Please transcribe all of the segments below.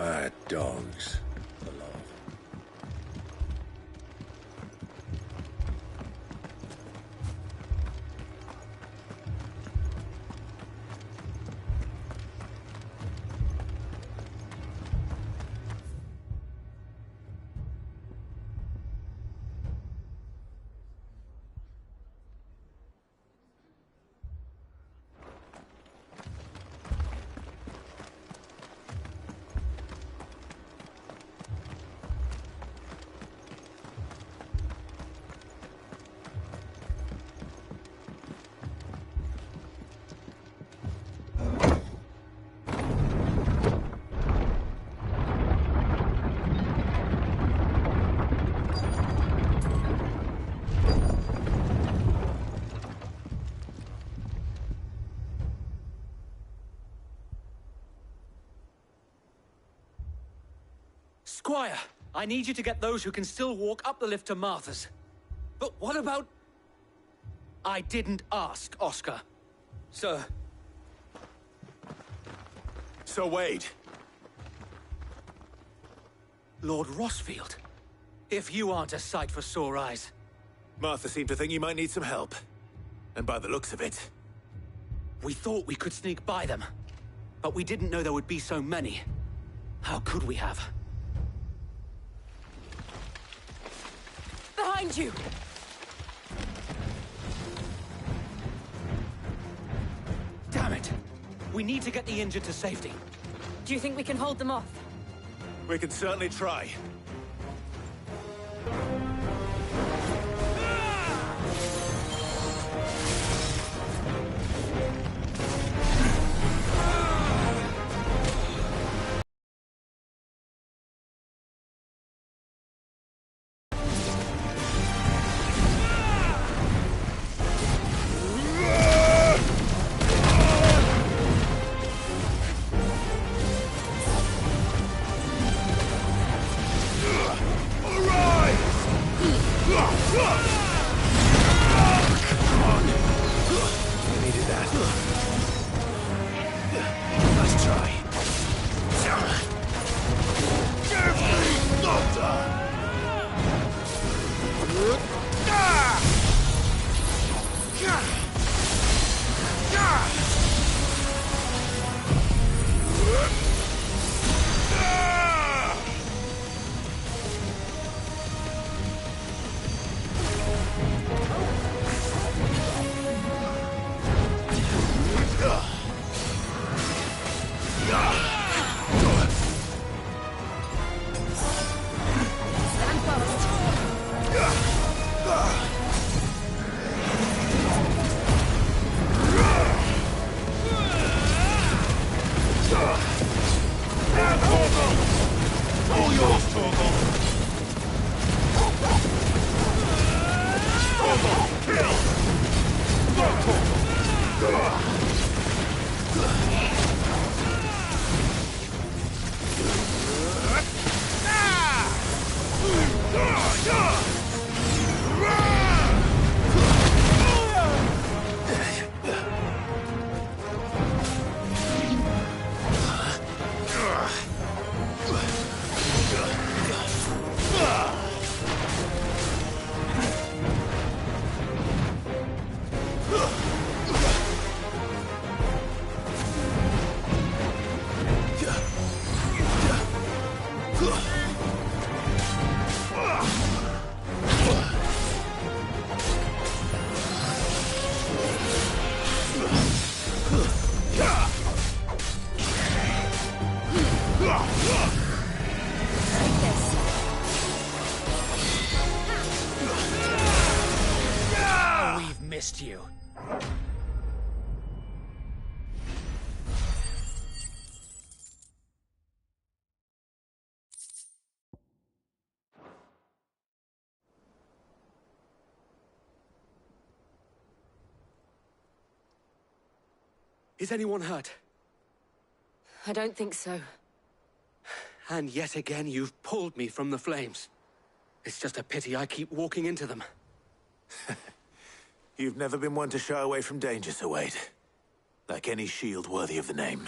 Mad dogs. Alive. Squire, I need you to get those who can still walk up the lift to Martha's. But what about... I didn't ask, Oscar. Sir. So Wade. Lord Rossfield. If you aren't a sight for sore eyes. Martha seemed to think you might need some help. And by the looks of it... We thought we could sneak by them. But we didn't know there would be so many. How could we have? Behind you! Damn it! We need to get the injured to safety. Do you think we can hold them off? We can certainly try. You. Is anyone hurt? I don't think so. And yet again, you've pulled me from the flames. It's just a pity I keep walking into them. You've never been one to shy away from danger, Sir Wade. Like any shield worthy of the name.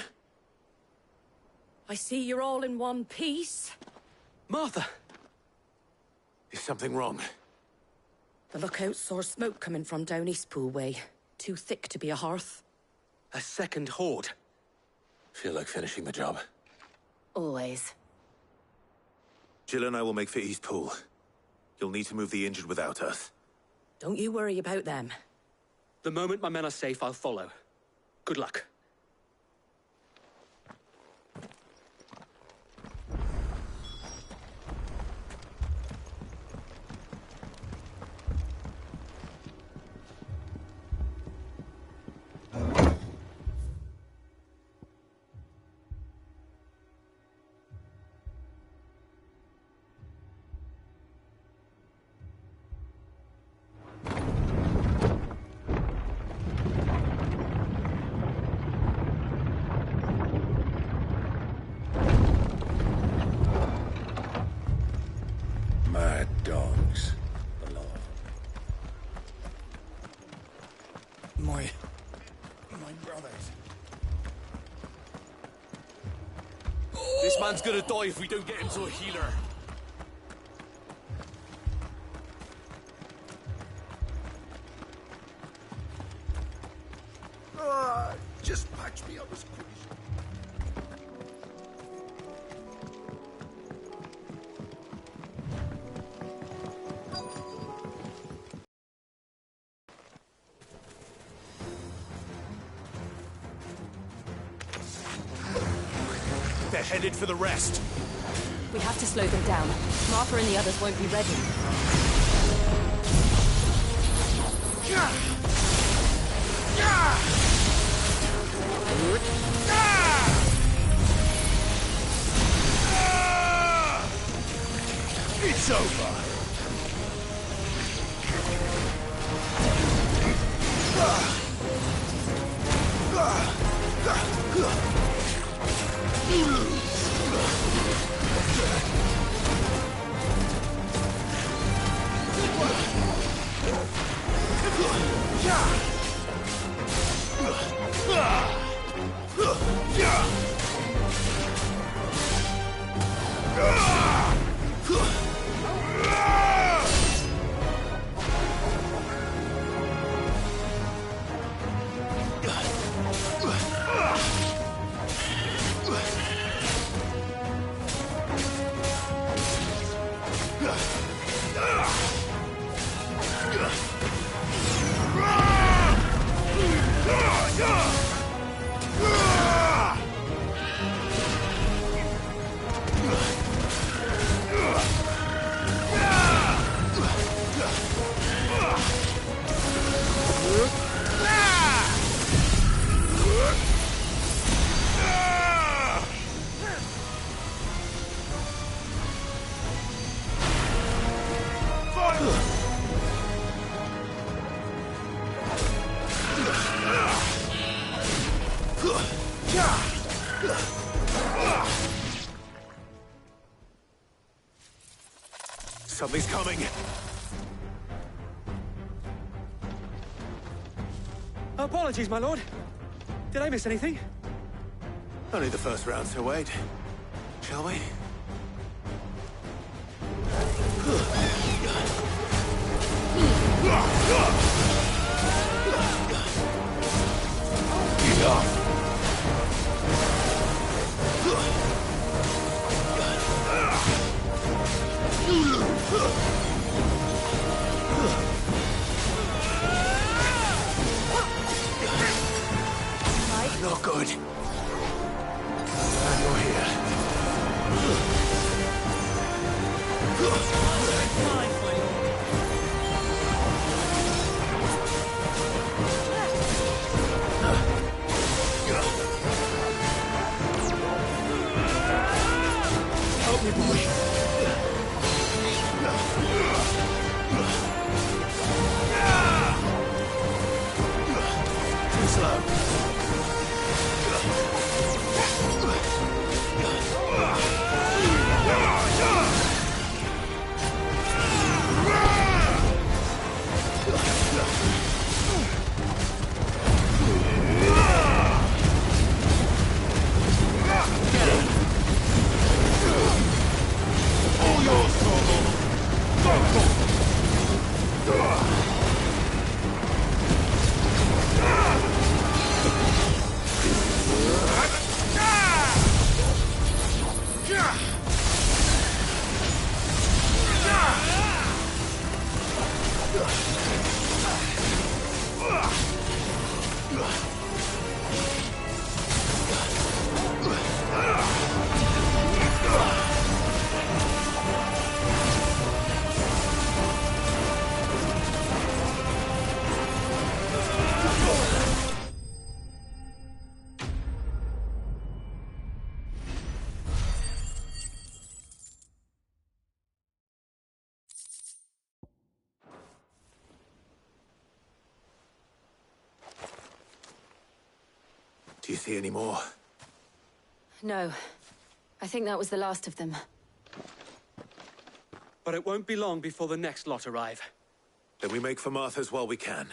I see you're all in one piece. Martha! Is something wrong? The lookout saw smoke coming from down Eastpool way. Too thick to be a hearth. A second horde. Feel like finishing the job. Always. Jill and I will make for Eastpool. You'll need to move the injured without us. Don't you worry about them. The moment my men are safe, I'll follow. Good luck. Mad dogs. The law. My brothers. This man's gonna die if we don't get him to a healer. Just patch me up as quick as They're headed for the rest. We have to slow them down. Martha and the others won't be ready. It's over. Something's coming. Apologies, my lord. Did I miss anything? Only the first round, so wait. Shall we? Not good. And you're here. Help me, boy. Too slow. Do you see any more? No. I think that was the last of them. But it won't be long before the next lot arrive. Then we make for Martha's while we can.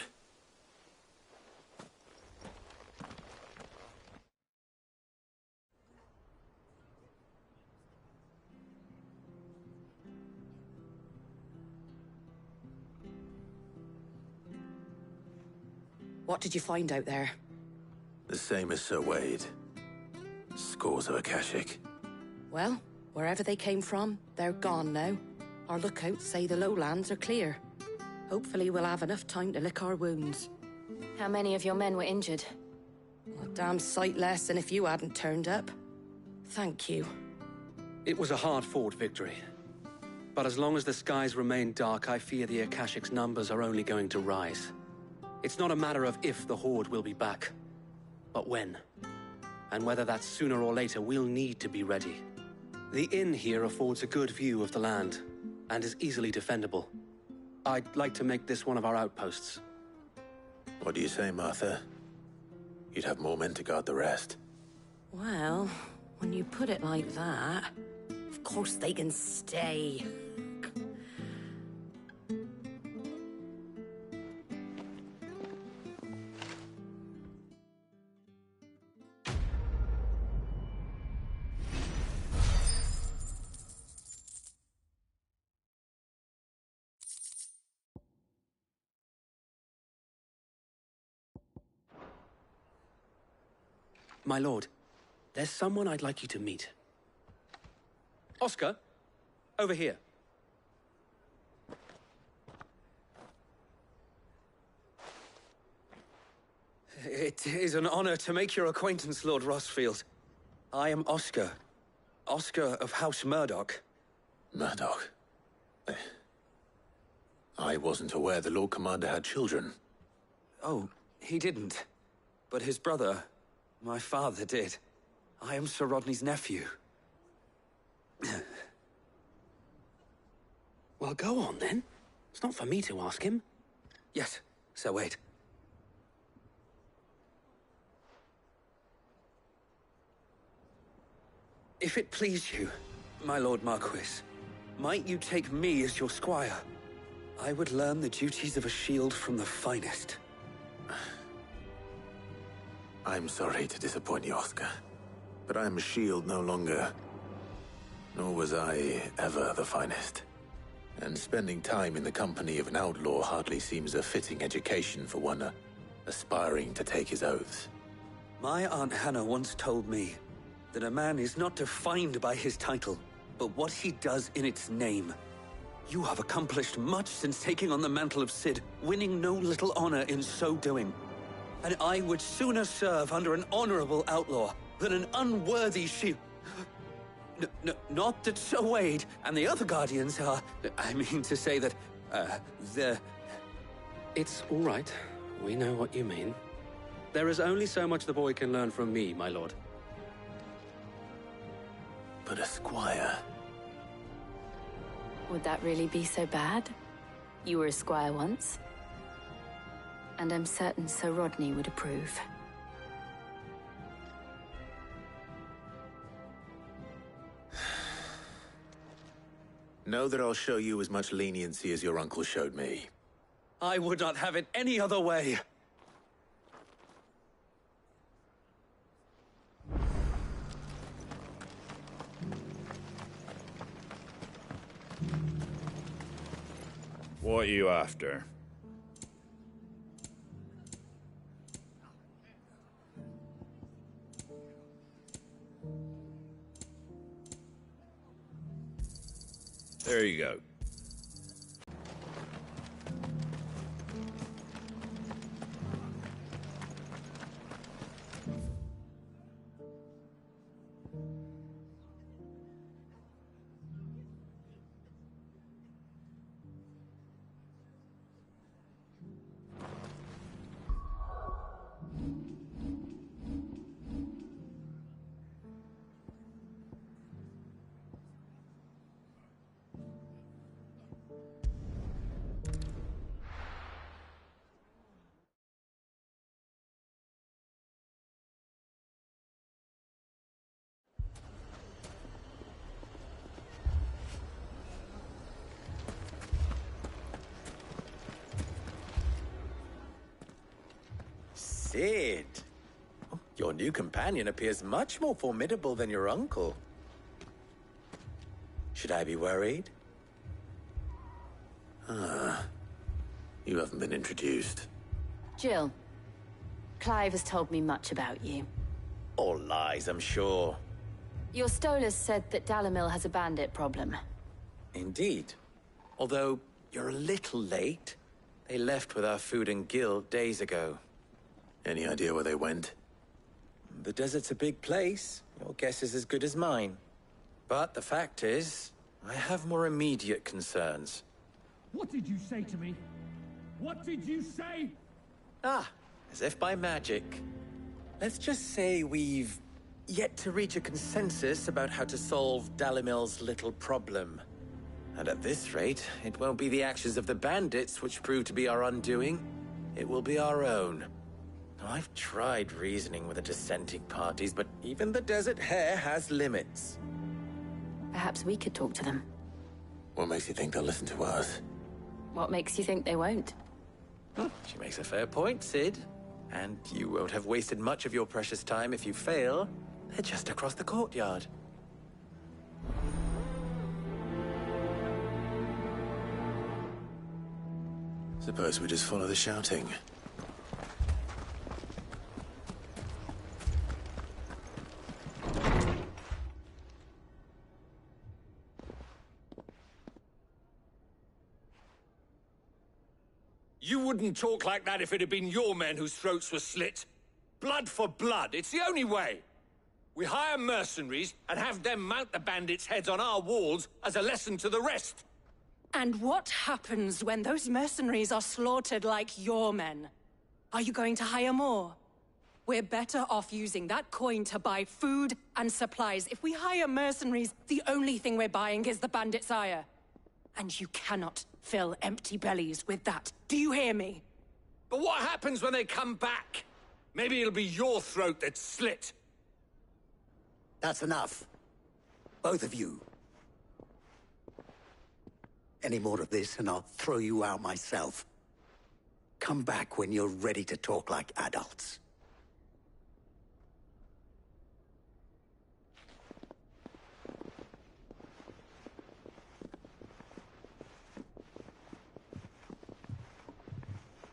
What did you find out there? The same as Sir Wade. Scores of Akashic. Well, wherever they came from, they're gone now. Our lookouts say the lowlands are clear. Hopefully we'll have enough time to lick our wounds. How many of your men were injured? A damn sight less than if you hadn't turned up. Thank you. It was a hard-fought victory. But as long as the skies remain dark, I fear the Akashic's numbers are only going to rise. It's not a matter of if the Horde will be back, but when. And whether that's sooner or later, we'll need to be ready. The inn here affords a good view of the land, and is easily defendable. I'd like to make this one of our outposts. What do you say, Martha? You'd have more men to guard the rest. Well, when you put it like that, of course they can stay. My lord, there's someone I'd like you to meet. Oscar, over here. It is an honor to make your acquaintance, Lord Rossfield. I am Oscar. Oscar of House Murdoch. Murdoch? I wasn't aware the Lord Commander had children. Oh, he didn't. But his brother, my father, did. I am Sir Rodney's nephew. Well, go on, then. It's not for me to ask him. Yes, Sir Wade. If it please you, my Lord Marquis, might you take me as your squire? I would learn the duties of a shield from the finest. I'm sorry to disappoint you, Oscar, but I'm a shield no longer. Nor was I ever the finest. And spending time in the company of an outlaw hardly seems a fitting education for one aspiring to take his oaths. My Aunt Hannah once told me that a man is not defined by his title, but what he does in its name. You have accomplished much since taking on the mantle of Cid, winning no little honor in so doing. And I would sooner serve under an honorable outlaw than an unworthy shield. Not that Sir Wade and the other Guardians are... I mean to say that, they're... It's all right. We know what you mean. There is only so much the boy can learn from me, my lord. But a squire... Would that really be so bad? You were a squire once. And I'm certain Sir Rodney would approve. Know that I'll show you as much leniency as your uncle showed me. I would not have it any other way. What are you after? There you go. Sid. Your new companion appears much more formidable than your uncle. Should I be worried? You haven't been introduced. Jill, Clive has told me much about you. All lies, I'm sure. Your Stolas said that Dalamil has a bandit problem. Indeed. Although, you're a little late. They left with our food and guild days ago. Any idea where they went? The desert's a big place. Your guess is as good as mine. But the fact is, I have more immediate concerns. What did you say to me? What did you say? As if by magic. Let's just say we've yet to reach a consensus about how to solve Dalimil's little problem. And at this rate, it won't be the actions of the bandits which prove to be our undoing. It will be our own. Now, I've tried reasoning with the dissenting parties, but even the Desert Hare has limits. Perhaps we could talk to them. What makes you think they'll listen to us? What makes you think they won't? She makes a fair point, Sid. And you won't have wasted much of your precious time if you fail. They're just across the courtyard. Suppose we just follow the shouting. You wouldn't talk like that if it had been your men whose throats were slit. Blood for blood, it's the only way. We hire mercenaries and have them mount the bandits' heads on our walls as a lesson to the rest. And what happens when those mercenaries are slaughtered like your men? Are you going to hire more? We're better off using that coin to buy food and supplies. If we hire mercenaries, the only thing we're buying is the bandits' ire. And you cannot fill empty bellies with that. Do you hear me? But what happens when they come back? Maybe it'll be your throat that's slit. That's enough. Both of you. Any more of this and I'll throw you out myself. Come back when you're ready to talk like adults.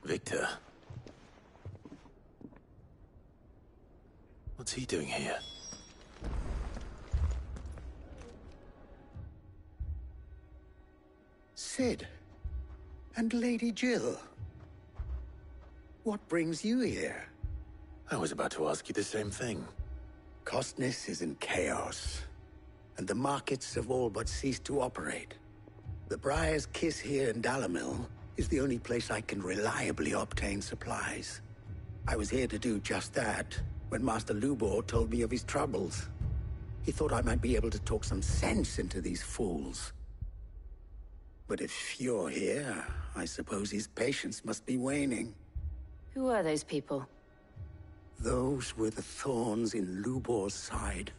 Victor. What's he doing here? Sid. And Lady Jill. What brings you here? I was about to ask you the same thing. Costness is in chaos, and the markets have all but ceased to operate. The Briar's Kiss here in Dalamil is the only place I can reliably obtain supplies. I was here to do just that when Master Lubor told me of his troubles. He thought I might be able to talk some sense into these fools. But if you're here, I suppose his patience must be waning. Who are those people? Those were the thorns in Lubor's side.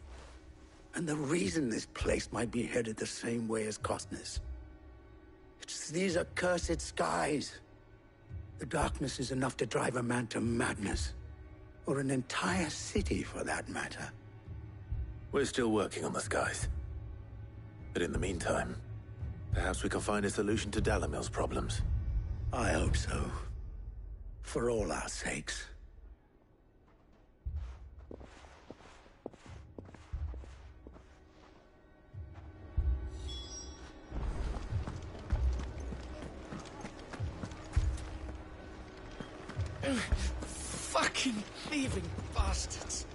And the reason this place might be headed the same way as Costness. It's these accursed skies. The darkness is enough to drive a man to madness. Or an entire city, for that matter. We're still working on the skies. But in the meantime, perhaps we can find a solution to Dalamil's problems. I hope so. For all our sakes. Fucking thieving bastards.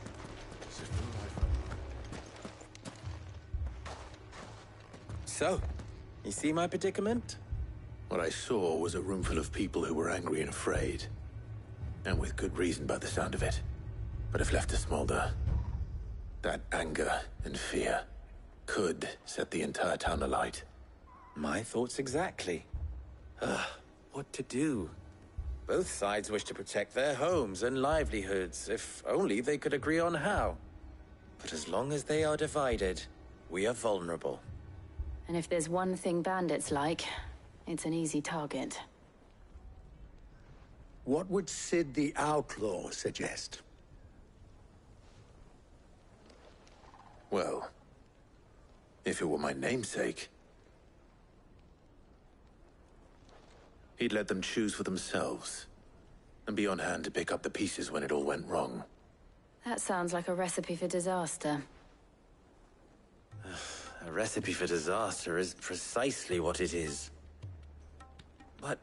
So, you see my predicament? What I saw was a room full of people who were angry and afraid. And with good reason by the sound of it. But if left to smolder, that anger and fear could set the entire town alight. My thoughts exactly. What to do? Both sides wish to protect their homes and livelihoods, if only they could agree on how. But as long as they are divided, we are vulnerable. And if there's one thing bandits like, it's an easy target. What would Sid the Outlaw suggest? Well, if it were my namesake, he'd let them choose for themselves, and be on hand to pick up the pieces when it all went wrong. That sounds like a recipe for disaster. A recipe for disaster is precisely what it is. But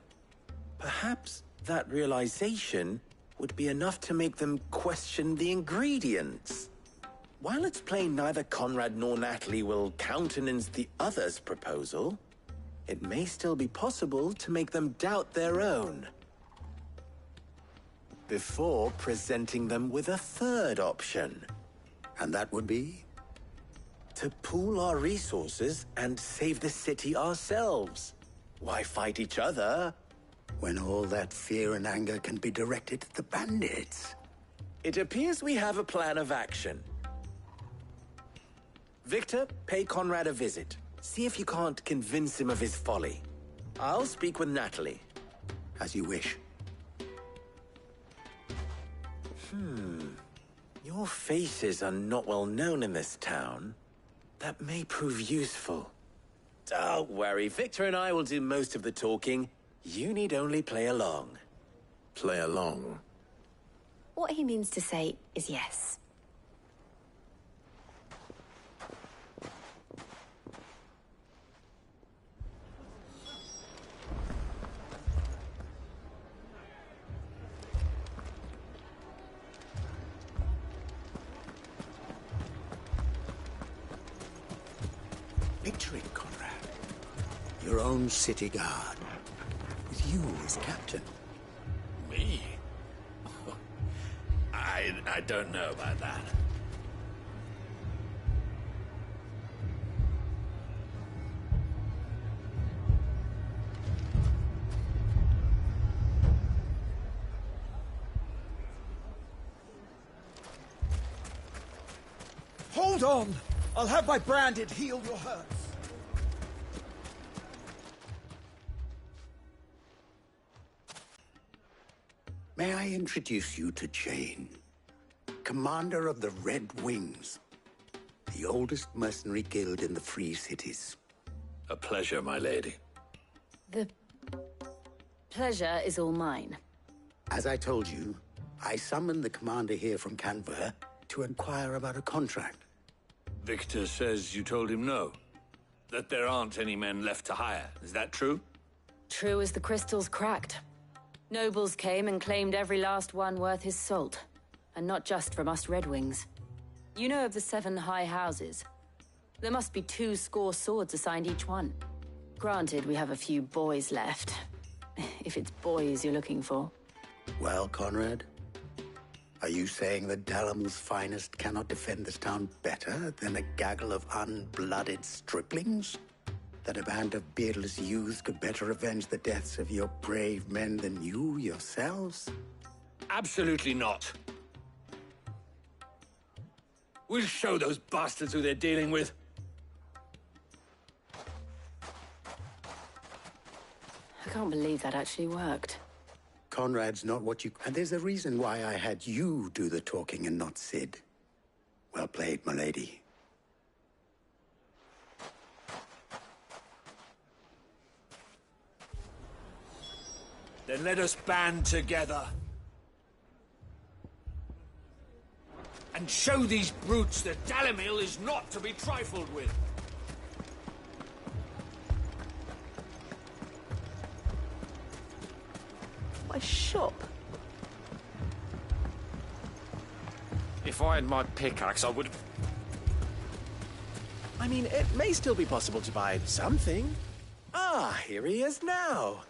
perhaps that realization would be enough to make them question the ingredients. While it's plain neither Conrad nor Natalie will countenance the other's proposal, it may still be possible to make them doubt their own. Before presenting them with a third option. And that would be? To pool our resources and save the city ourselves. Why fight each other? When all that fear and anger can be directed at the bandits. It appears we have a plan of action. Victor, pay Conrad a visit. See if you can't convince him of his folly. I'll speak with Natalie. As you wish. Your faces are not well known in this town. That may prove useful. Don't worry, Victor and I will do most of the talking. You need only play along. Play along? What he means to say is yes. Picture it, Conrad. Your own city guard. With you as captain. Me? I don't know about that. Hold on! I'll have my branded heal your hurts. May I introduce you to Jane, commander of the Red Wings, the oldest mercenary guild in the Free Cities. A pleasure, my lady. The pleasure is all mine. As I told you, I summoned the commander here from Canver to inquire about a contract. Victor says you told him no. That there aren't any men left to hire. Is that true? True as the crystals cracked. Nobles came and claimed every last one worth his salt. And not just from us Red Wings. You know of the 7 high houses. There must be 2 swords assigned each one. Granted, we have a few boys left. If it's boys you're looking for. Well, Conrad, are you saying that Dalamil's finest cannot defend this town better than a gaggle of unblooded striplings? That a band of beardless youths could better avenge the deaths of your brave men than you yourselves? Absolutely not. We'll show those bastards who they're dealing with. I can't believe that actually worked. Conrad's not what you... And there's a reason why I had you do the talking and not Sid. Well played, my lady. Then let us band together. And show these brutes that Dalimil is not to be trifled with. My shop. If I had my pickaxe, I would... I mean, it may still be possible to buy something. Ah, here he is now.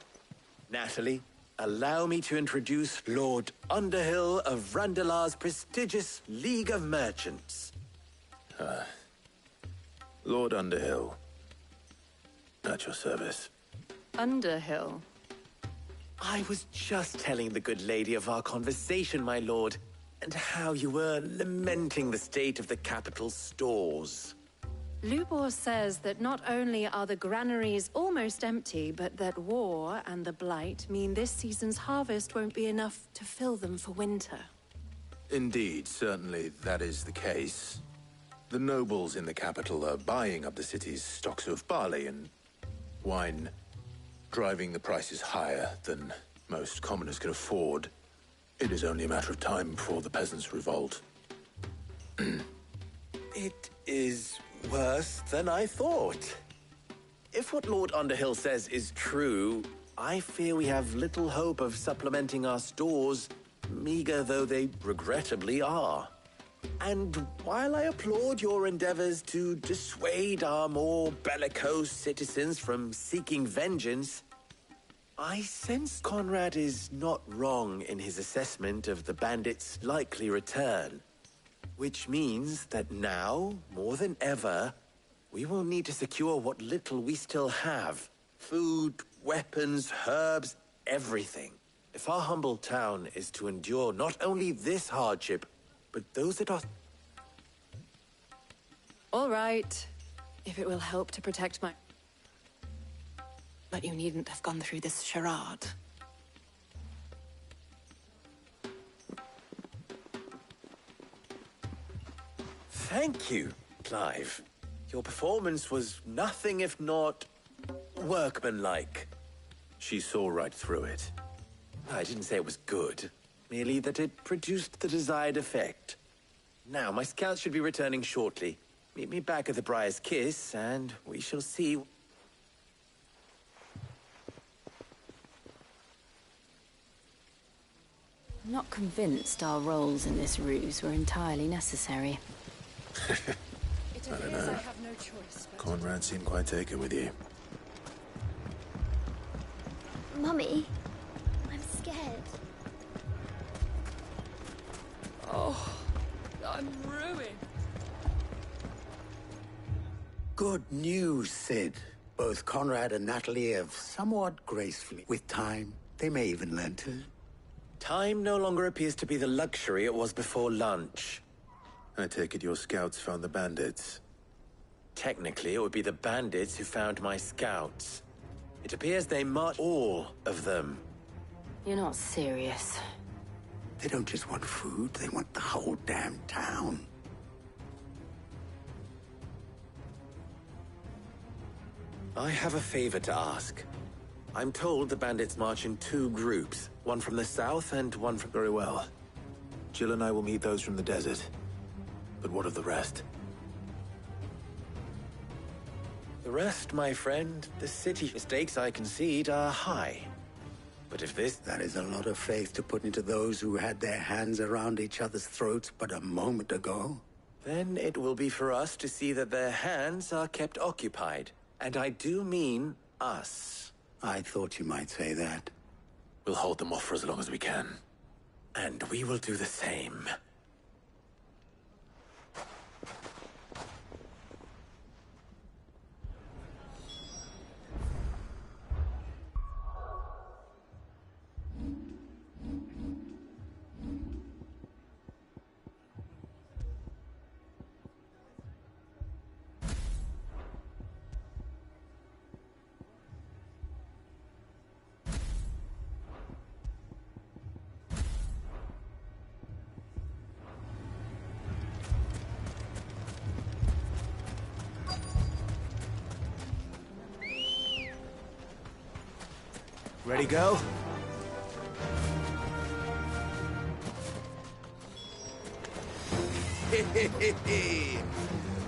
Natalie, allow me to introduce Lord Underhill of Randalar's prestigious League of Merchants. Lord Underhill. At your service. Underhill. I was just telling the good lady of our conversation, my lord, and how you were lamenting the state of the capital's stores. Lubor says that not only are the granaries almost empty, but that war and the Blight mean this season's harvest won't be enough to fill them for winter. Indeed, certainly that is the case. The nobles in the capital are buying up the city's stocks of barley and wine, driving the prices higher than most commoners can afford. It is only a matter of time before the peasants revolt. It is worse than I thought. If what Lord Underhill says is true, I fear we have little hope of supplementing our stores, meager though they regrettably are. And while I applaud your endeavors to dissuade our more bellicose citizens from seeking vengeance, I sense Conrad is not wrong in his assessment of the bandits' likely return. Which means that now, more than ever, we will need to secure what little we still have. Food, weapons, herbs, everything. If our humble town is to endure not only this hardship, but those that are... All right, if it will help to protect my... But you needn't have gone through this charade. Thank you, Clive. Your performance was nothing if not workmanlike. She saw right through it. I didn't say it was good, merely that it produced the desired effect. Now, my scouts should be returning shortly. Meet me back at the Briar's Kiss, and we shall see... I'm not convinced our roles in this ruse were entirely necessary. I don't know. Conrad seemed quite taken with you. Mummy, I'm scared. Oh, I'm ruined. Good news, Sid. Both Conrad and Natalie have somewhat gracefully. With time, they may even learn to... Time no longer appears to be the luxury it was before lunch. I take it your scouts found the bandits. Technically, it would be the bandits who found my scouts. It appears they marched all of them. You're not serious. They don't just want food, they want the whole damn town. I have a favor to ask. I'm told the bandits march in 2 groups, one from the south and one from... Very well. Jill and I will meet those from the desert. But what of the rest? The rest, my friend, the city stakes I concede are high. But if this... That is a lot of faith to put into those who had their hands around each other's throats but a moment ago. Then it will be for us to see that their hands are kept occupied. And I do mean us. I thought you might say that. We'll hold them off for as long as we can. And we will do the same. Ready, go?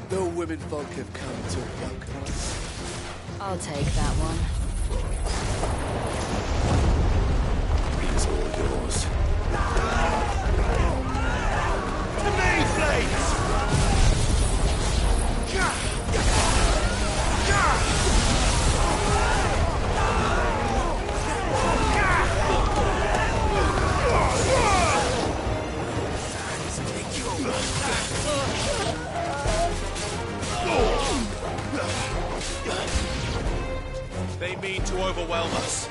The women folk have come to welcome us. I'll take that one. It's all yours. To me, flames! They mean to overwhelm us.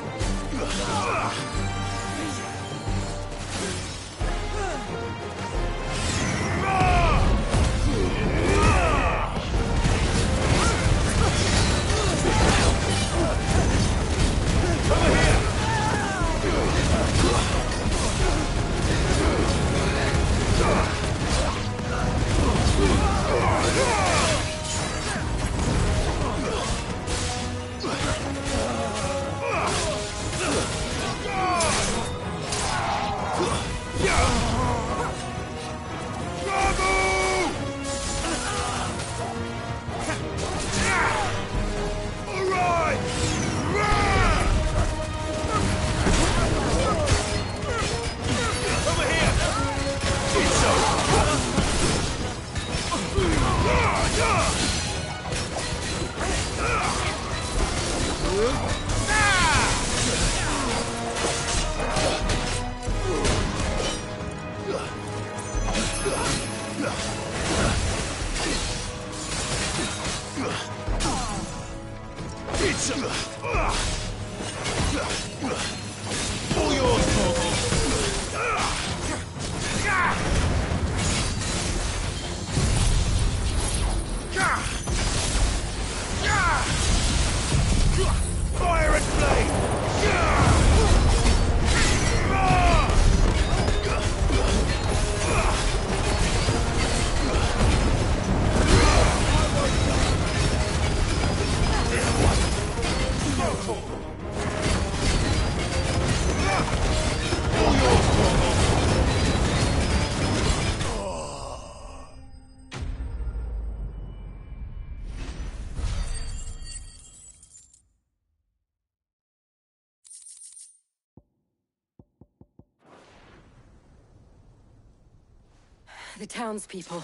The townspeople.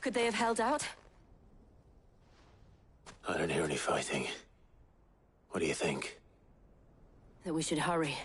Could they have held out? I don't hear any fighting. What do you think? That we should hurry.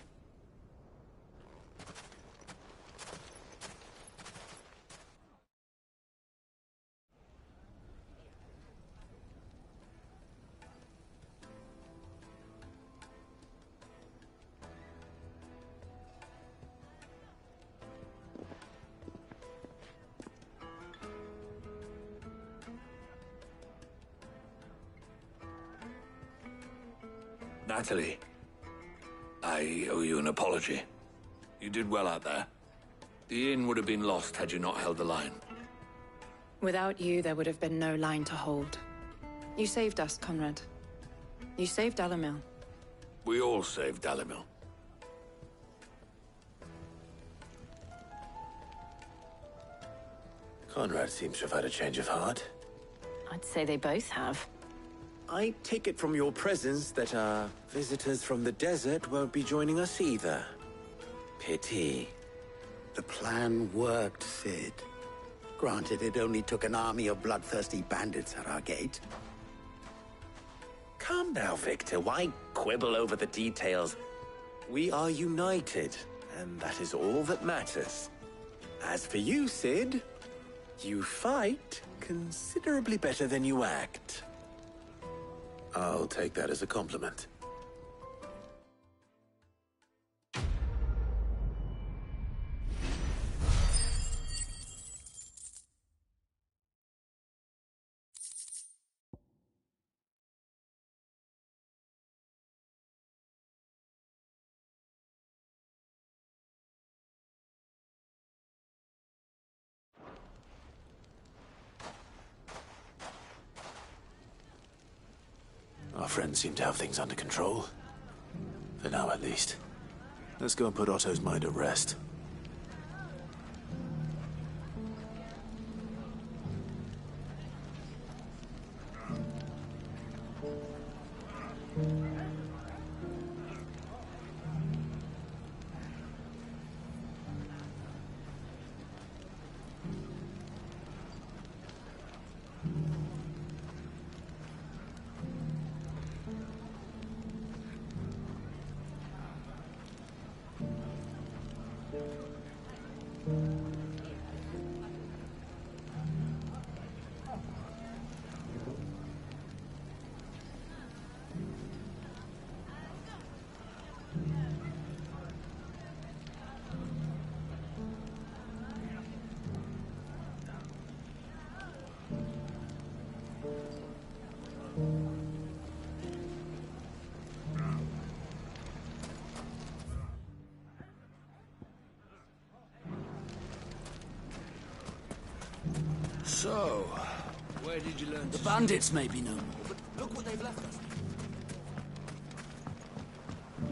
Natalie, I owe you an apology. You did well out there. The inn would have been lost had you not held the line. Without you, there would have been no line to hold. You saved us, Conrad. You saved Dalimil. We all saved Dalimil. Conrad seems to have had a change of heart. I'd say they both have. I take it from your presence that our visitors from the desert won't be joining us either. Pity. The plan worked, Sid. Granted, it only took an army of bloodthirsty bandits at our gate. Calm now, Victor. Why quibble over the details? We are united, and that is all that matters. As for you, Sid, you fight considerably better than you act. I'll take that as a compliment. Our friends seem to have things under control. For now, at least. Let's go and put Otto's mind at rest. So, where did you learn The bandits may be no more, but look what they've left us.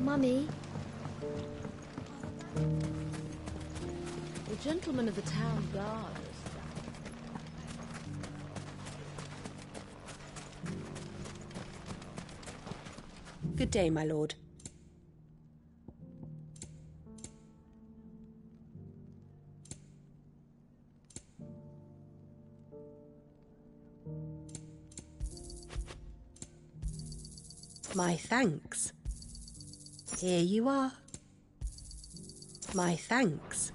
Mummy. The gentleman of the town guard. Good day, my lord. My thanks. Here you are. My thanks.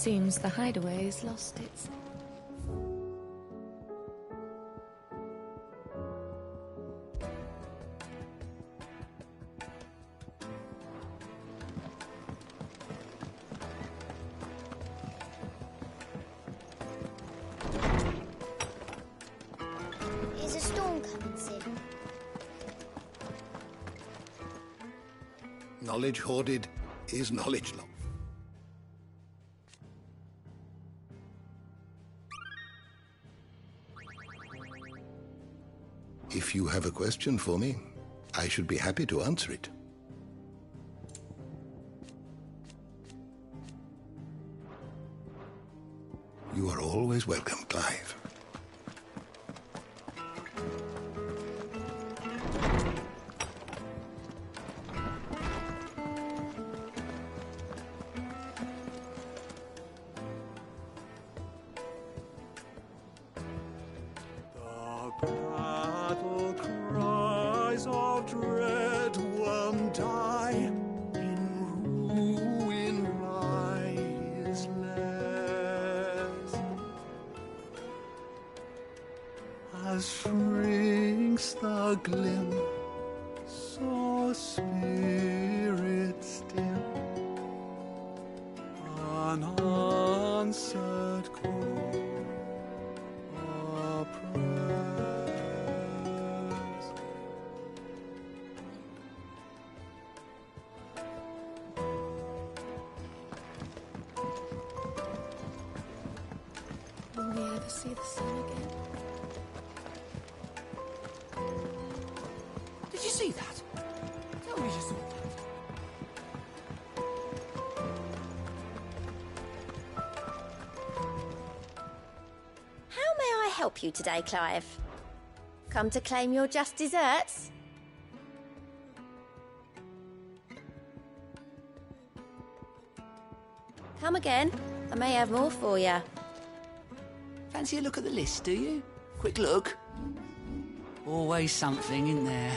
Seems the hideaway has lost its... Is a storm coming soon? Knowledge hoarded is knowledge lost. If you have a question for me, I should be happy to answer it. You are always welcome, Clive. The battle cry dread worm die, in ruin lies less. As shrinks the glim, so spirit still, unanswered call oppress. Will we ever see the sun again? Did you see that? Tell me you saw that. How may I help you today, Clive? Come to claim your just desserts? Come again. I may have more for you. Fancy a look at the list, do you? Quick look. Always something in there.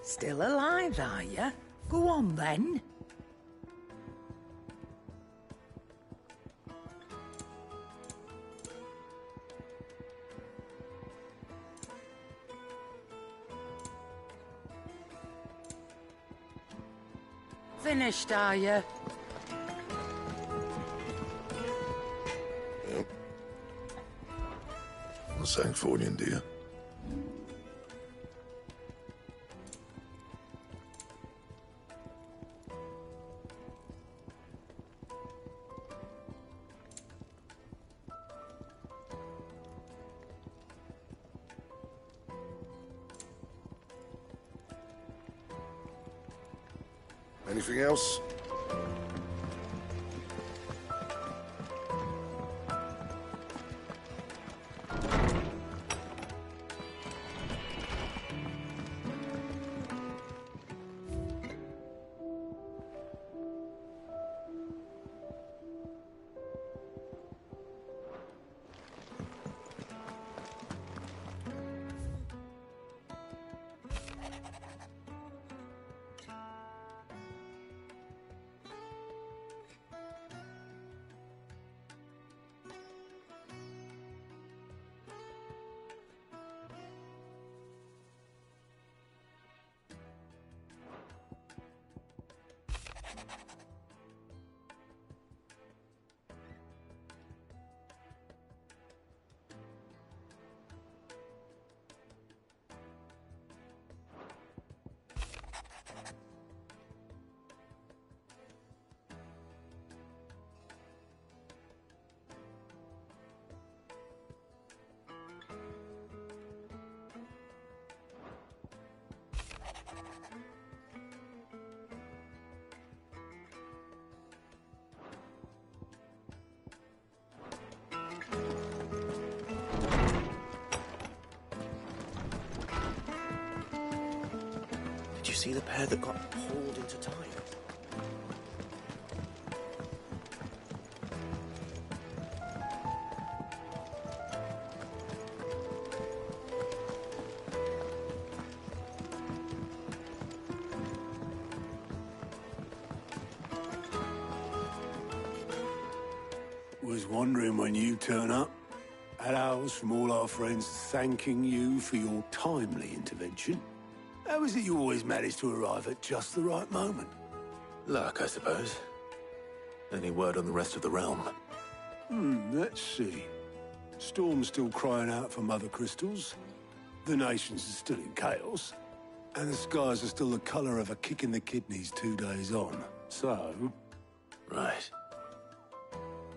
Still alive, are you? Go on, then. Finished, are you? Yep. Well, thanks for you, dear. Anything else? Did you see the pair that got pulled into time? Was wondering when you turn up. Had owls from all our friends thanking you for your timely intervention. How is it you always manage to arrive at just the right moment? Luck, I suppose. Any word on the rest of the realm? Let's see. Storm's still crying out for mother crystals. The nations are still in chaos. And the skies are still the colour of a kick in the kidneys 2 days on. So... Right.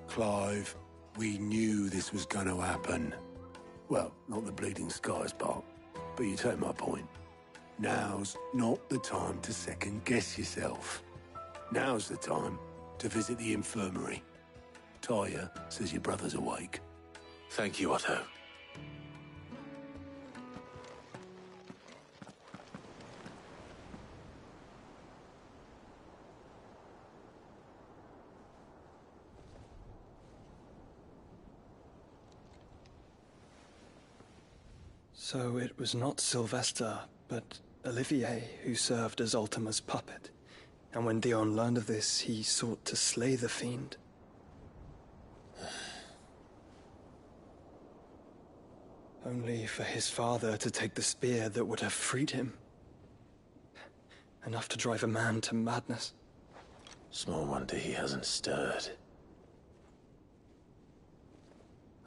Clive, we knew this was going to happen. Well, not the bleeding skies part, but you take my point. Now's not the time to second-guess yourself. Now's the time to visit the infirmary. Talia says your brother's awake. Thank you, Otto. So it was not Sylvester, but Olivier who served as Ultima's puppet. And when Dion learned of this, he sought to slay the fiend. Only for his father to take the spear that would have freed him. Enough to drive a man to madness. Small wonder he hasn't stirred.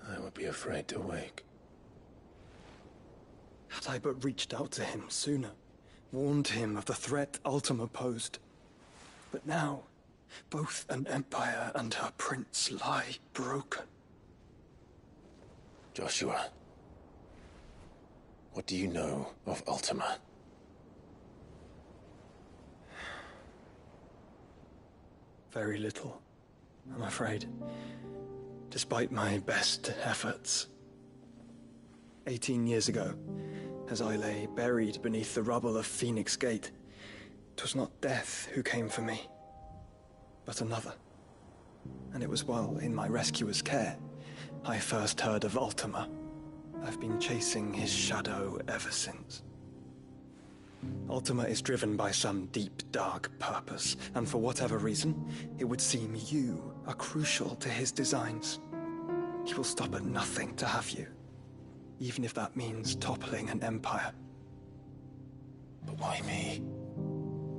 I would be afraid to wake. Had I but reached out to him sooner, warned him of the threat Ultima posed. But now, both an empire and her prince lie broken. Joshua, what do you know of Ultima? Very little, I'm afraid. Despite my best efforts. 18 years ago, as I lay buried beneath the rubble of Phoenix Gate, 'twas not death who came for me, but another. And it was while in my rescuer's care, I first heard of Ultima. I've been chasing his shadow ever since. Ultima is driven by some deep, dark purpose, and for whatever reason, it would seem you are crucial to his designs. He will stop at nothing to have you, even if that means toppling an empire. But why me?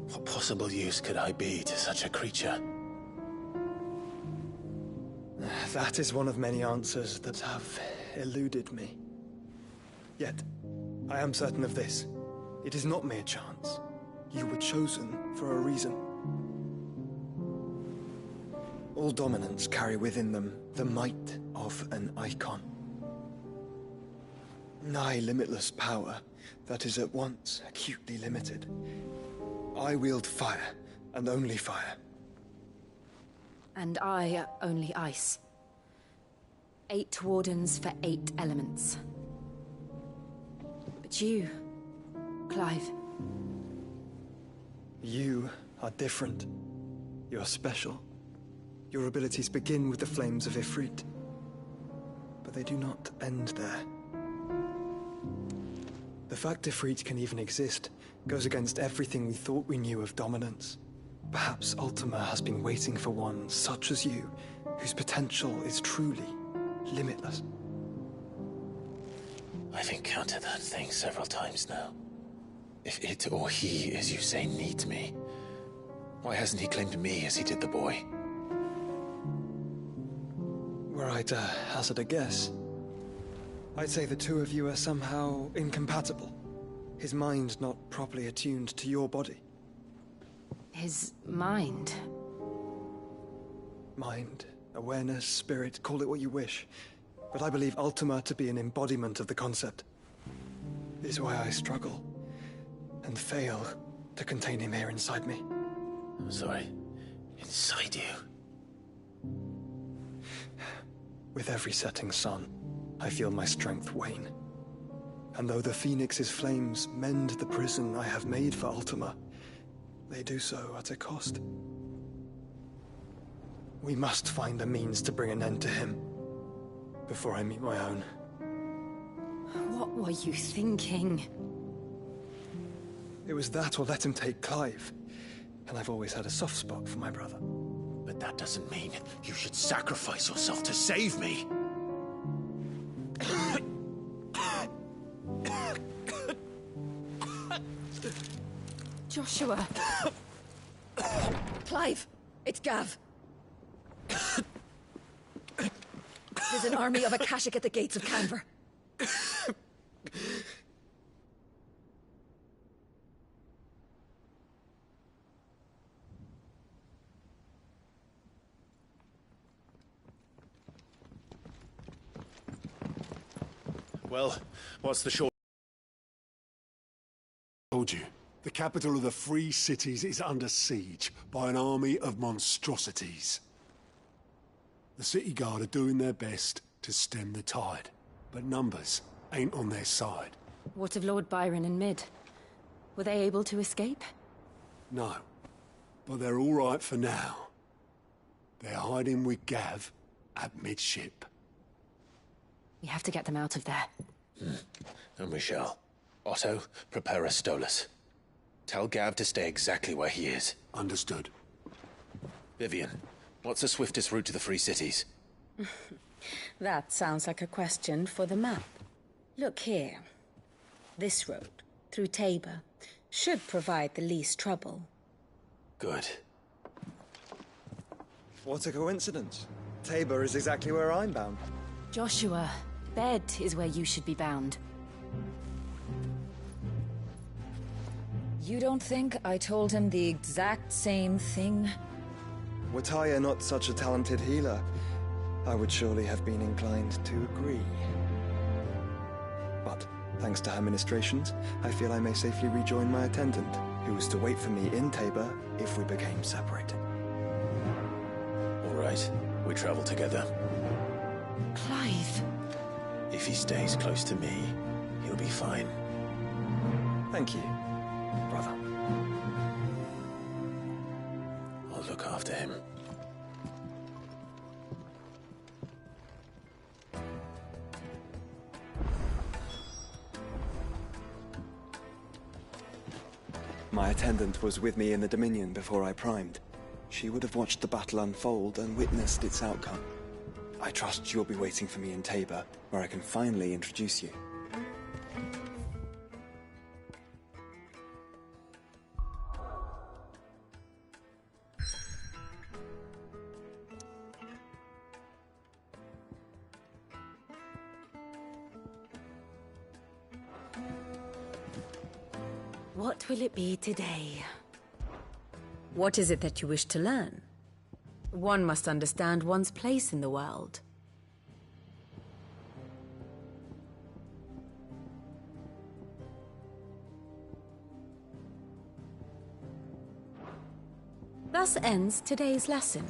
What possible use could I be to such a creature? That is one of many answers that have eluded me. Yet, I am certain of this. It is not mere chance. You were chosen for a reason. All dominants carry within them the might of an icon. Nigh limitless power that is at once acutely limited. I wield fire, and only fire. And I only ice. 8 wardens for 8 elements. But you, Clive. You are different. You're special. Your abilities begin with the flames of Ifrit. But they do not end there. The fact Ifrit can even exist goes against everything we thought we knew of dominance. Perhaps Ultima has been waiting for one such as you, whose potential is truly limitless. I've encountered that thing several times now. If it or he, as you say, needs me, why hasn't he claimed me as he did the boy? Were I to hazard a guess, I'd say the two of you are somehow incompatible. His mind not properly attuned to your body. His mind? Mind, awareness, spirit, call it what you wish. But I believe Ultima to be an embodiment of the concept. This is why I struggle and fail to contain him here inside me. I'm sorry. Inside you? With every setting sun, I feel my strength wane. And though the Phoenix's flames mend the prison I have made for Ultima, they do so at a cost. We must find a means to bring an end to him before I meet my own. What were you thinking? It was that or let him take Clive. And I've always had a soft spot for my brother. But That doesn't mean you should sacrifice yourself to save me. Joshua. Clive, it's Gav. There's an army of Akashic at the gates of Canver. Well, what's the short... Told you. The capital of the Free Cities is under siege by an army of monstrosities. The city guard are doing their best to stem the tide, but numbers ain't on their side. What of Lord Byron and Mid? Were they able to escape? No, but they're all right for now. They're hiding with Gav at midship. We have to get them out of there. And we shall. Otto, prepare a Stolas. Tell Gav to stay exactly where he is. Understood. Vivian, what's the swiftest route to the Free Cities? That sounds like a question for the map. Look here. This road, through Tabor, should provide the least trouble. Good. What a coincidence. Tabor is exactly where I'm bound. Joshua, bed is where you should be bound. You don't think I told him the exact same thing? Were Taya not such a talented healer, I would surely have been inclined to agree. But, thanks to her ministrations, I feel I may safely rejoin my attendant, who was to wait for me in Tabor if we became separate. All right, we travel together. Clive. If he stays close to me, he'll be fine. Thank you, brother. I'll look after him. My attendant was with me in the Dominion before I primed. She would have watched the battle unfold and witnessed its outcome. I trust you'll be waiting for me in Tabor, where I can finally introduce you. What will it be today? What is it that you wish to learn? One must understand one's place in the world. Thus ends today's lesson.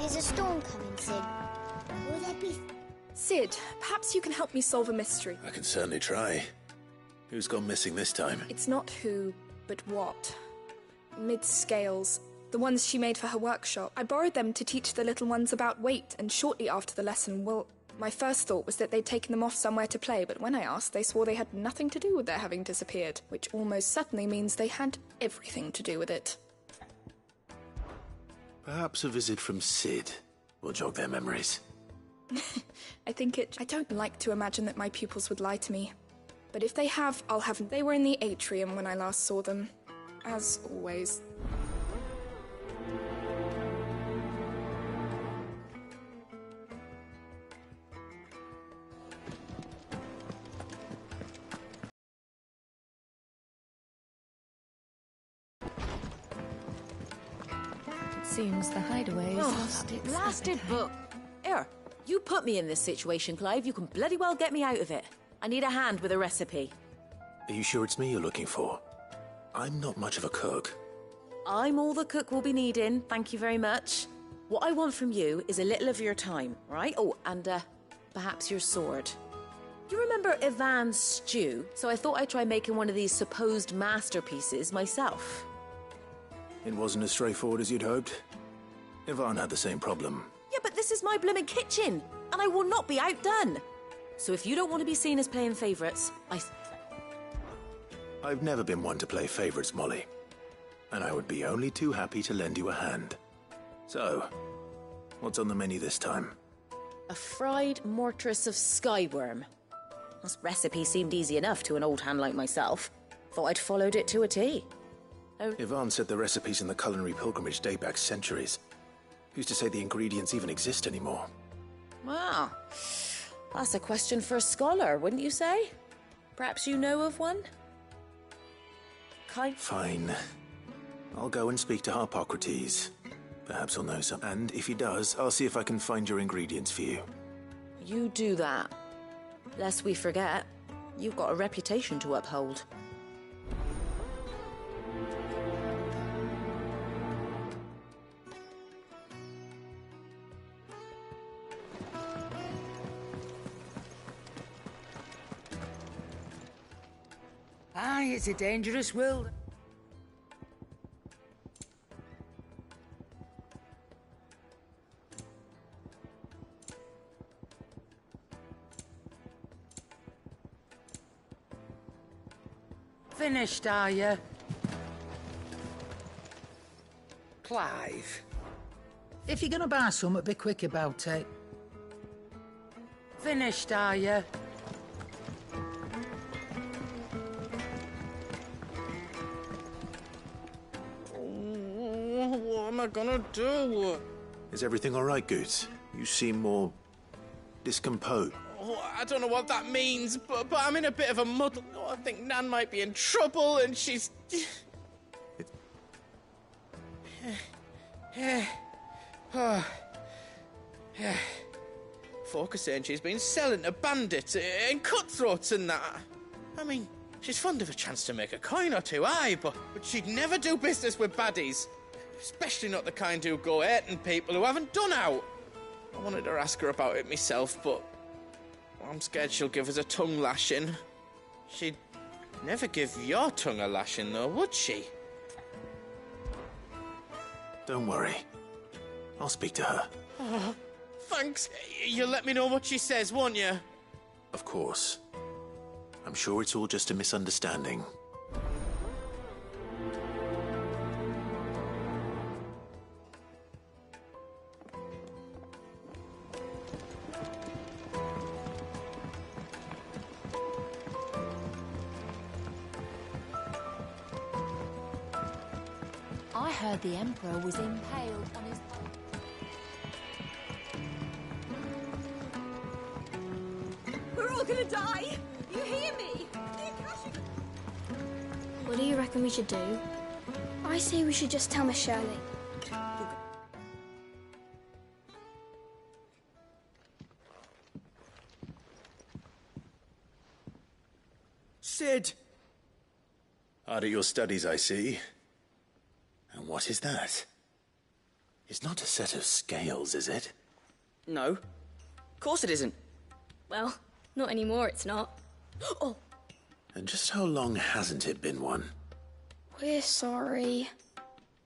Is a storm coming, Sid? Will there be... Sid, perhaps you can help me solve a mystery. I can certainly try. Who's gone missing this time? It's not who, but what. Mid's scales, the ones she made for her workshop. I borrowed them to teach the little ones about weight, and shortly after the lesson, well, my first thought was that they'd taken them off somewhere to play, but when I asked, they swore they had nothing to do with their having disappeared, which almost certainly means they had everything to do with it. Perhaps a visit from Sid will jog their memories. I don't like to imagine that my pupils would lie to me. But if they have, I'll have them. They were in the atrium when I last saw them. As always. It seems the hideaway is lost its Blasted appetite. book. Here, you put me in this situation, Clive. You can bloody well get me out of it. I need a hand with a recipe. Are you sure it's me you're looking for? I'm not much of a cook. I'm all the cook will be needing, thank you very much. What I want from you is a little of your time, right? Oh, and perhaps your sword. You remember Ivan's stew? So I thought I'd try making one of these supposed masterpieces myself. It wasn't as straightforward as you'd hoped. Ivan had the same problem. Yeah, but this is my blooming kitchen, and I will not be outdone. So if you don't want to be seen as playing favourites, I've never been one to play favourites, Molly. And I would be only too happy to lend you a hand. So, what's on the menu this time? A fried mortress of skyworm. This recipe seemed easy enough to an old hand like myself. Thought I'd followed it to a T. Oh. Ivan said the recipes in the culinary pilgrimage date back centuries. Who's to say the ingredients even exist anymore? Wow. That's a question for a scholar, wouldn't you say? Perhaps you know of one? Fine. I'll go and speak to Harpocrates. Perhaps he'll know some. And if he does, I'll see if I can find your ingredients for you. You do that. Lest we forget, you've got a reputation to uphold. Aye, it's a dangerous world. Finished, are you? Clive. If you're gonna buy something, be quick about it. Finished, are you? What am I gonna do? Is everything all right, Goots? You seem more discomposed. Oh, I don't know what that means, but I'm in a bit of a muddle. Oh, I think Nan might be in trouble, and she's... Folk are saying she's been selling to bandits and cutthroats and that. I mean, she's fond of a chance to make a coin or two, aye, but she'd never do business with baddies. Especially not the kind who go hurting people who haven't done out. I wanted to ask her about it myself, but I'm scared she'll give us a tongue lashing. She'd never give your tongue a lashing, though, would she? Don't worry. I'll speak to her. Oh, thanks. You'll let me know what she says, won't you? Of course. I'm sure it's all just a misunderstanding. I heard the Emperor was impaled on his... We're all gonna die! You hear me? What do you reckon we should do? I say we should just tell Miss Shirley. Sid! Hard at your studies, I see. And what is that? It's not a set of scales, is it? No. Of course it isn't. Well, not anymore, it's not. Oh! And just how long hasn't it been one? We're sorry.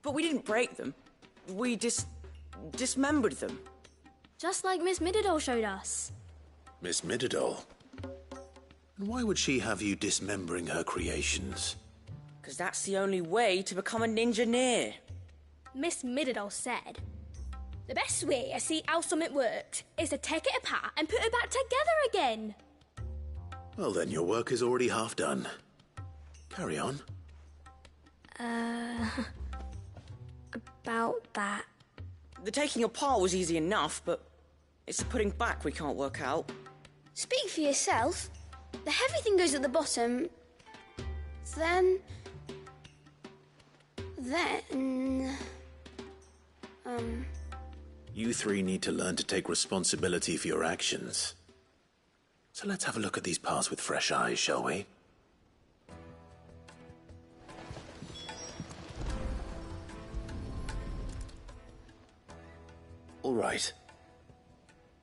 But we didn't break them. We dismembered them. Just like Miss Mididol showed us. Miss Mididol? And why would she have you dismembering her creations? Because that's the only way to become a ninja-near. Miss Mididol said. The best way to see how something works is to take it apart and put it back together again. Well then, your work is already half done. Carry on. About that. The taking apart was easy enough, but it's the putting back we can't work out. Speak for yourself. The heavy thing goes at the bottom. Then... You three need to learn to take responsibility for your actions. So let's have a look at these parts with fresh eyes, shall we? All right.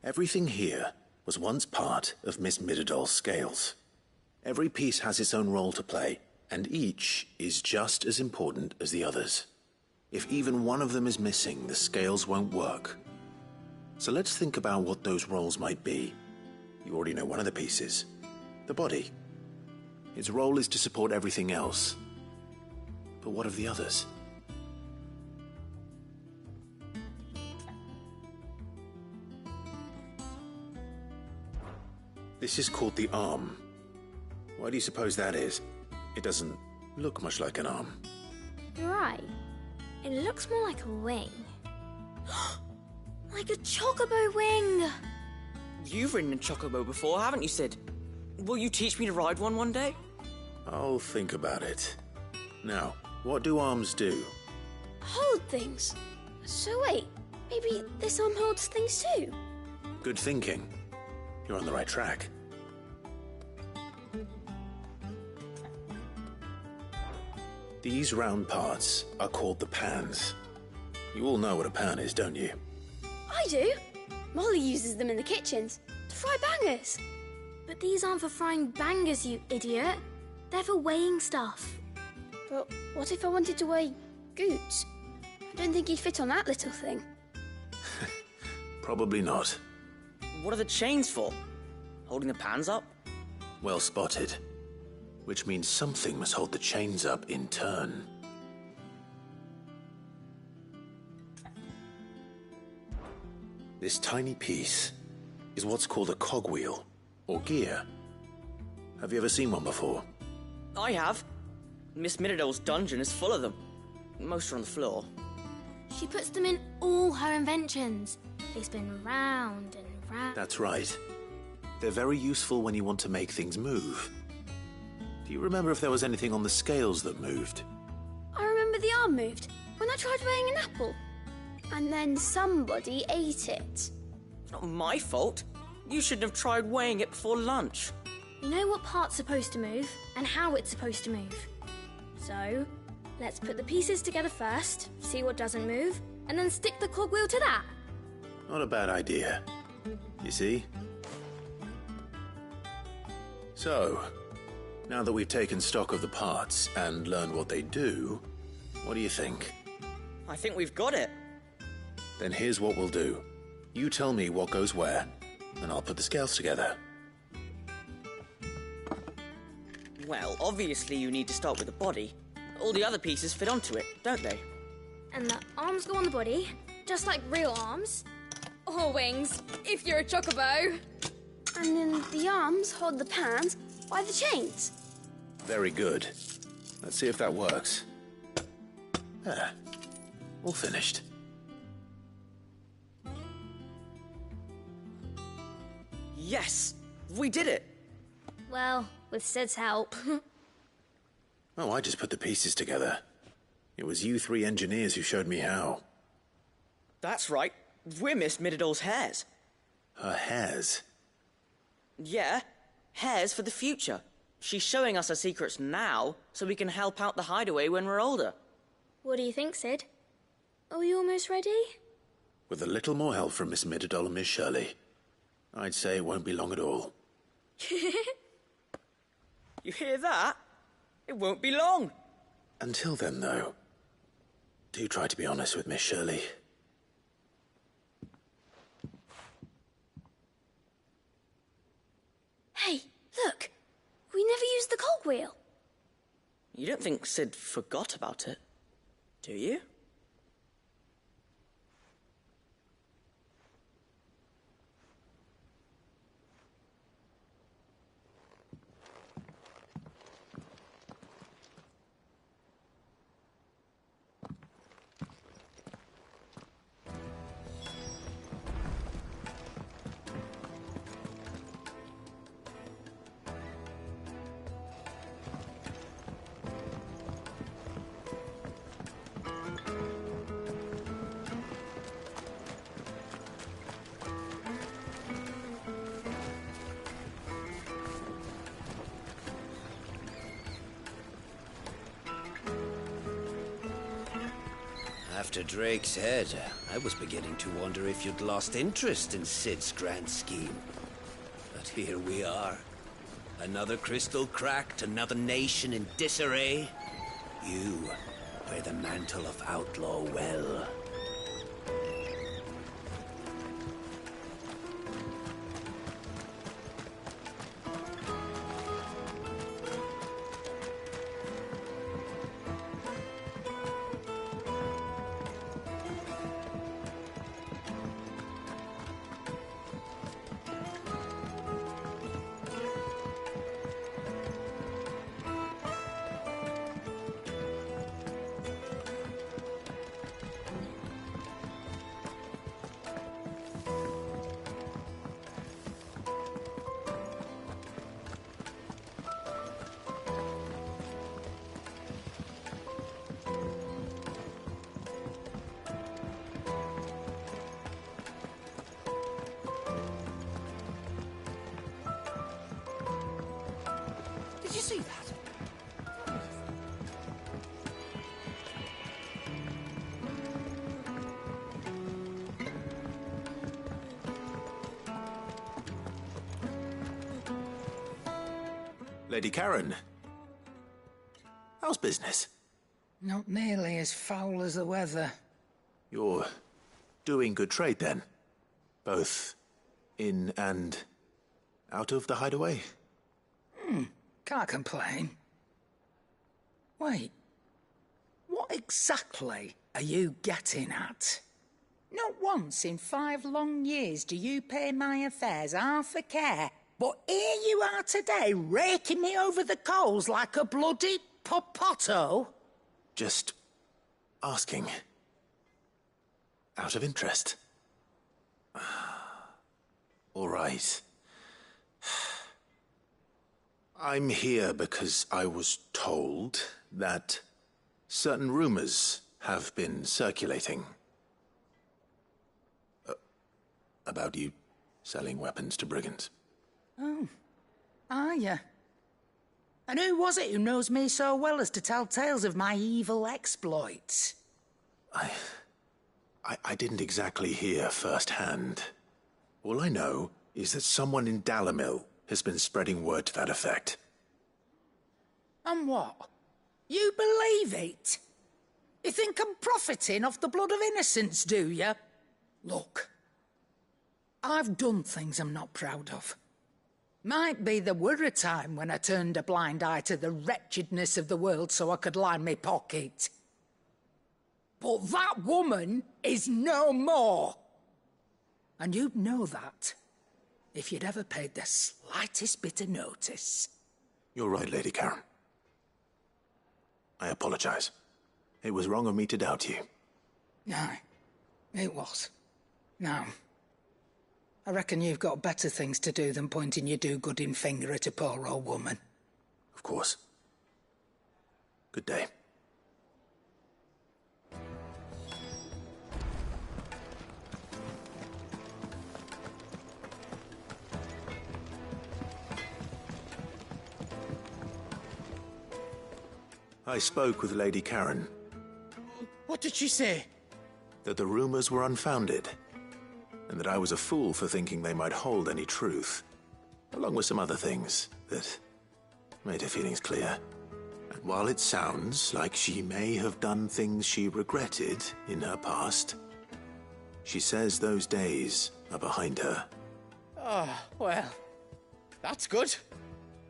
Everything here was once part of Miss Midadol's scales. Every piece has its own role to play, and each is just as important as the others. If even one of them is missing, the scales won't work. So let's think about what those roles might be. You already know one of the pieces, the body. Its role is to support everything else. But what of the others? This is called the arm. Why do you suppose that is? It doesn't look much like an arm. You're right. It looks more like a wing. Like a chocobo wing! You've ridden a chocobo before, haven't you, Sid? Will you teach me to ride one day? I'll think about it. Now, what do arms do? Hold things. So wait, maybe this arm holds things too? Good thinking. You're on the right track. These round parts are called the pans. You all know what a pan is, don't you? I do. Molly uses them in the kitchens to fry bangers. But these aren't for frying bangers, you idiot. They're for weighing stuff. But what if I wanted to weigh Goots? I don't think he'd fit on that little thing. Probably not. What are the chains for? Holding the pans up? Well spotted. Which means something must hold the chains up in turn. This tiny piece is what's called a cogwheel, or gear. Have you ever seen one before? I have. Miss Midadol's dungeon is full of them. Most are on the floor. She puts them in all her inventions. They spin round and round. That's right. They're very useful when you want to make things move. Do you remember if there was anything on the scales that moved? I remember the arm moved when I tried weighing an apple. And then somebody ate it. It's not my fault. You shouldn't have tried weighing it before lunch. You know what part's supposed to move and how it's supposed to move. So, let's put the pieces together first, see what doesn't move, and then stick the cogwheel to that. Not a bad idea. You see? So, now that we've taken stock of the parts and learned what they do, what do you think? I think we've got it. Then here's what we'll do. You tell me what goes where, and I'll put the scales together. Well, obviously you need to start with the body. All the other pieces fit onto it, don't they? And the arms go on the body, just like real arms. Or wings, if you're a chocobo. And then the arms hold the pans by the chains. Very good. Let's see if that works. There. All finished. Yes! We did it! Well, with Sid's help. Oh, I just put the pieces together. It was you three engineers who showed me how. That's right. We're Miss Midadol's hares. Her hares? Yeah, hares for the future. She's showing us her secrets now, so we can help out the hideaway when we're older. What do you think, Sid? Are we almost ready? With a little more help from Miss Midadol and Miss Shirley, I'd say it won't be long at all. You hear that? It won't be long. Until then, though, do try to be honest with Miss Shirley. Hey, look! We never used the cogwheel. You don't think Sid forgot about it, do you? After Drake's head, I was beginning to wonder if you'd lost interest in Sid's grand scheme. But here we are. Another crystal cracked, another nation in disarray. You wear the mantle of outlaw well. Did you see that? Lady Karen. How's business? Not nearly as foul as the weather. You're doing good trade then? Both in and out of the hideaway? Can't complain. Wait. What exactly are you getting at? Not once in 5 long years do you pay my affairs half a care, but here you are today, raking me over the coals like a bloody popoto? Just asking. Out of interest. All right. I'm here because I was told that certain rumors have been circulating. About you selling weapons to brigands. Oh, are you? And who was it who knows me so well as to tell tales of my evil exploits? I didn't exactly hear firsthand. All I know is that someone in Dalimil has been spreading word to that effect. And what? You believe it? You think I'm profiting off the blood of innocents, do you? Look, I've done things I'm not proud of. Might be there were a time when I turned a blind eye to the wretchedness of the world so I could line my pocket. But that woman is no more. And you'd know that if you'd ever paid the slightest bit of notice. You're right, Lady Karen. I apologize. It was wrong of me to doubt you. No, it was. Now, I reckon you've got better things to do than pointing your do-gooding finger at a poor old woman. Of course. Good day. I spoke with Lady Karen. What did she say? That the rumors were unfounded, and that I was a fool for thinking they might hold any truth, along with some other things that made her feelings clear. And while it sounds like she may have done things she regretted in her past, she says those days are behind her. Oh, well, that's good.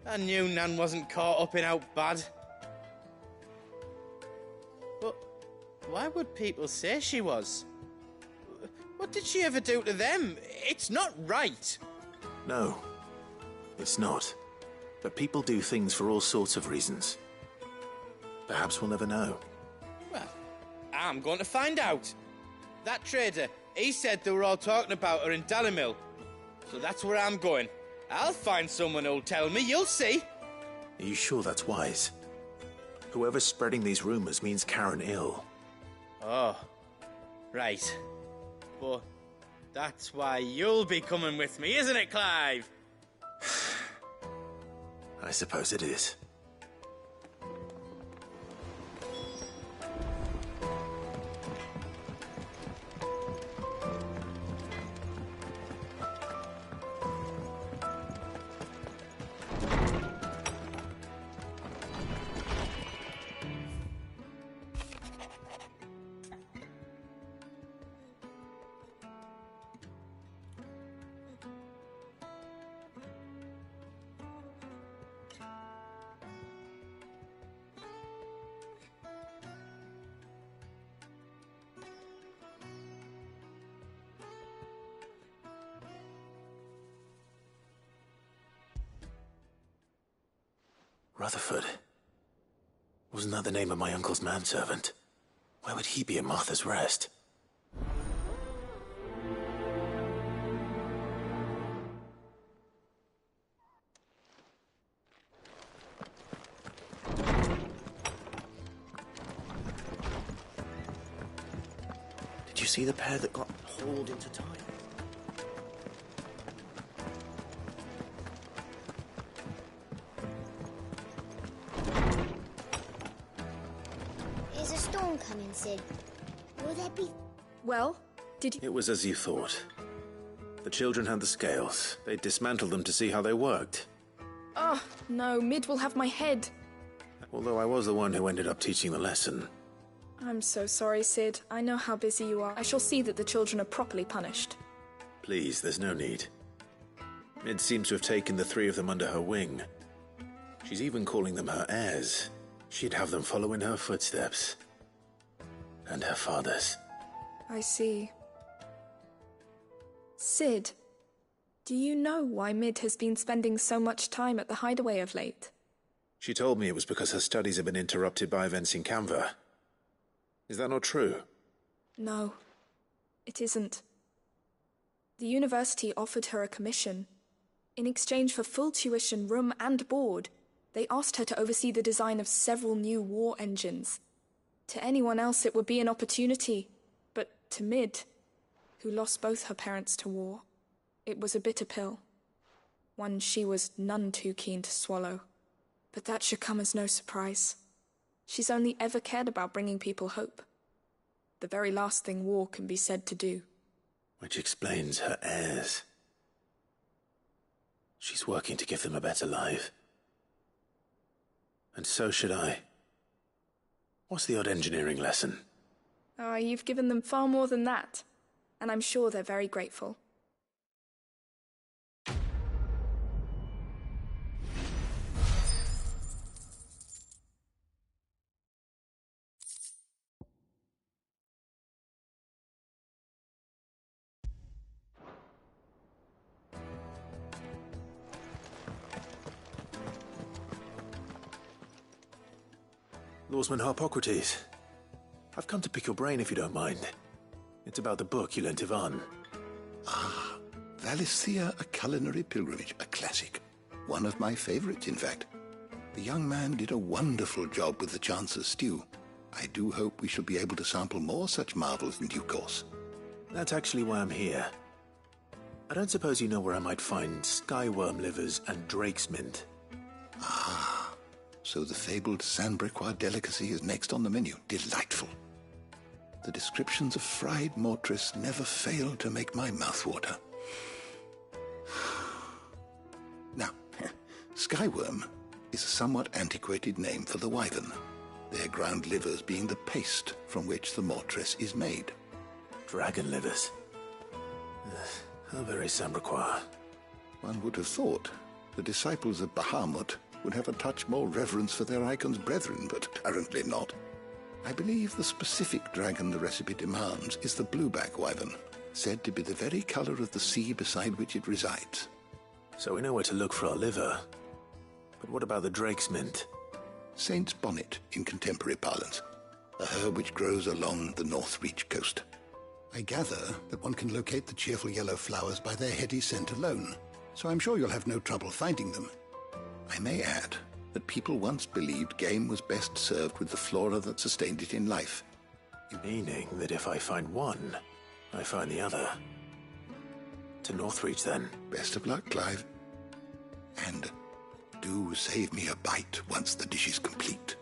I knew Nan wasn't caught up in out bad. But why would people say she was? What did she ever do to them? It's not right. No, it's not. But people do things for all sorts of reasons. Perhaps we'll never know. Well, I'm going to find out. That trader, he said they were all talking about her in Dalimil. So that's where I'm going. I'll find someone who'll tell me, you'll see. Are you sure that's wise? Whoever's spreading these rumors means Karen ill. Oh, right. But that's why you'll be coming with me, isn't it, Clive? I suppose it is. Rutherford. Wasn't that the name of my uncle's manservant? Why would he be at Martha's Rest? Did you see the pair that got hauled into time? Is a storm coming, Sid? Will there be... Well, did you... It was as you thought. The children had the scales. They dismantled them to see how they worked. Oh, no, Mid will have my head. Although I was the one who ended up teaching the lesson. I'm so sorry, Sid. I know how busy you are. I shall see that the children are properly punished. Please, there's no need. Mid seems to have taken the three of them under her wing. She's even calling them her heirs. She'd have them follow in her footsteps. And her father's. I see. Sid, do you know why Mid has been spending so much time at the hideaway of late? She told me it was because her studies have been interrupted by events in Canva. Is that not true? No, it isn't. The university offered her a commission. In exchange for full tuition, room and board, they asked her to oversee the design of several new war engines. To anyone else it would be an opportunity, but to Mid, who lost both her parents to war, it was a bitter pill. One she was none too keen to swallow. But that should come as no surprise. She's only ever cared about bringing people hope. The very last thing war can be said to do. Which explains her heirs. She's working to give them a better life. And so should I. What's the odd engineering lesson? Ah, you've given them far more than that. And I'm sure they're very grateful. Lawsman Harpocrates. I've come to pick your brain if you don't mind. It's about the book you lent Ivan. Ah, Valisthea, A Culinary Pilgrimage, a classic. One of my favorites, in fact. The young man did a wonderful job with the Chance's stew. I do hope we shall be able to sample more such marvels in due course. That's actually why I'm here. I don't suppose you know where I might find skyworm livers and drake's mint. Ah, so the fabled Sandbrequois delicacy is next on the menu. Delightful. The descriptions of fried mortress never fail to make my mouth water. Now, skyworm is a somewhat antiquated name for the wyvern, their ground livers being the paste from which the mortress is made. Dragon livers. How very Sandbrequois. One would have thought the disciples of Bahamut would have a touch more reverence for their icon's brethren, but apparently not. I believe the specific dragon the recipe demands is the blueback wyvern, said to be the very color of the sea beside which it resides. So we know where to look for our liver. But what about the drake's mint? Saint's bonnet in contemporary parlance, a herb which grows along the North Reach coast. I gather that one can locate the cheerful yellow flowers by their heady scent alone, so I'm sure you'll have no trouble finding them. I may add that people once believed game was best served with the flora that sustained it in life. Meaning that if I find one, I find the other. To Northreach, then. Best of luck, Clive. And do save me a bite once the dish is complete.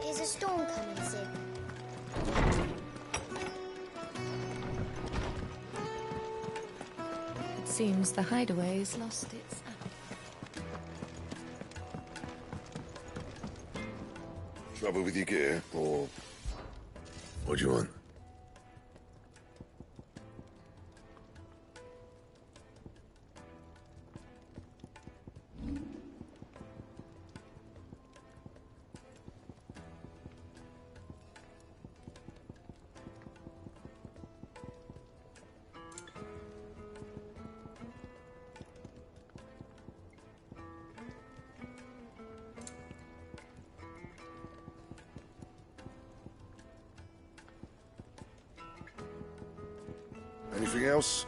Is a storm coming, Sid? It seems the hideaway has lost its Trouble with your gear, or what do you want? Anything else?